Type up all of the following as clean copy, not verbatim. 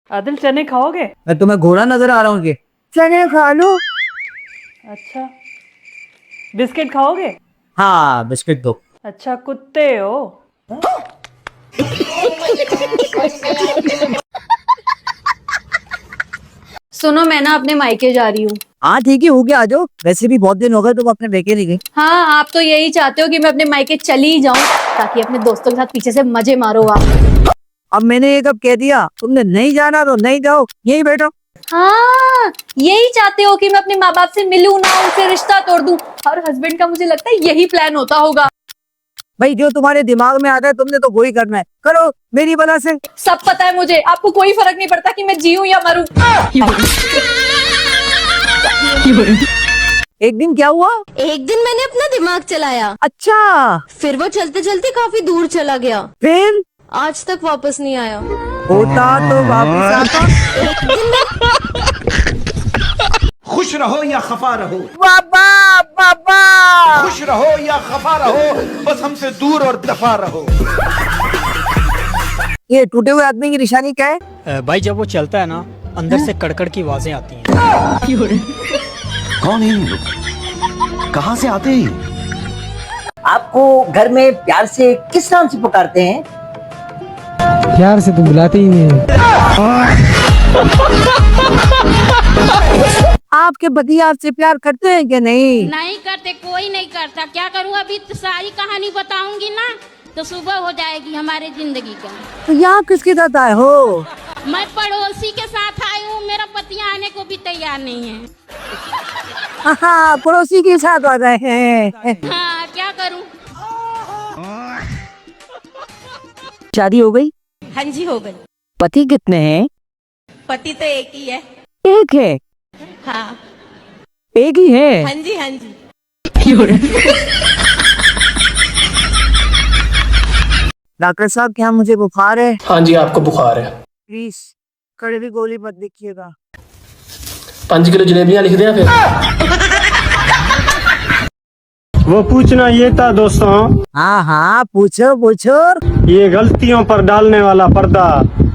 आदिल चने खाओगे? मैं तुम्हें घोड़ा नजर आ रहा हूँ कि चने खा लो। अच्छा, बिस्किट खाओगे? हाँ बिस्किट दो। अच्छा, कुत्ते हो? सुनो, मैं ना अपने मायके जा रही हूँ। हाँ ठीक है, हो गया, आ जाओ। वैसे भी बहुत दिन हो गए तुम अपने बेके नहीं गई। हाँ, आप तो यही चाहते हो कि मैं अपने मायके चली ही जाऊं ताकि अपने दोस्तों के साथ पीछे से मजे मारो आप। अब मैंने ये कब कह दिया? तुमने नहीं जाना तो नहीं जाओ, यही बैठो। हाँ, यही चाहते हो कि मैं अपने माँ बाप से मिलूं ना, उनसे रिश्ता तोड़ दूं। और हस्बैंड का मुझे लगता है यही प्लान होता होगा। भाई जो तुम्हारे दिमाग में आता है तुमने तो वही करना है, करो मेरी वजह से। सब पता है मुझे, आपको कोई फर्क नहीं पड़ता कि मैं जीऊं या मरूं। एक दिन क्या हुआ? एक दिन मैंने अपना दिमाग चलाया, अच्छा, फिर वो चलते चलते काफी दूर चला गया। फिर आज तक वापस नहीं आया। होता तो वापस आता। खुश रहो या खफा रहो, बाबा बाबा, खुश रहो या खफा रहो, बस हमसे दूर और दफा रहो। ये टूटे हुए आदमी की निशानी क्या है? भाई जब वो चलता है ना, अंदर से कड़कड़ की आवाजें आती हैं। कौन है ये लोग? कहाँ से आते हैं? आपको घर में प्यार से किस नाम से पुकारते हैं? प्यार से तो बुलाते ही नहीं है। आपके पति आपसे प्यार करते हैं कि नहीं? नहीं करते, कोई नहीं करता। क्या करूँ, अभी तो सारी कहानी बताऊंगी ना तो सुबह हो जाएगी हमारे जिंदगी का। तो यहाँ किसके साथ आए हो? मैं पड़ोसी के साथ आई हूँ, मेरा पति आने को भी तैयार नहीं है। हाँ, पड़ोसी के साथ आ रहे हैं। हाँ, क्या करूँ। शादी हो गई? हाँ जी, हो गई। पति कितने हैं? पति तो एक ही है। एक है? हाँ एक ही है? हाँ जी, हाँ जी। डॉक्टर साहब क्या मुझे बुखार है? हाँ जी, आपको बुखार है। प्लीज कड़वी गोली मत लिखिएगा। 5 किलो जलेबियां लिख दें फिर। वो पूछना ये था दोस्तों, हाँ हाँ, पूछो पूछो। ये गलतियों पर डालने वाला पर्दा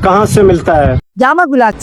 कहाँ से मिलता है? जामा गुलाब।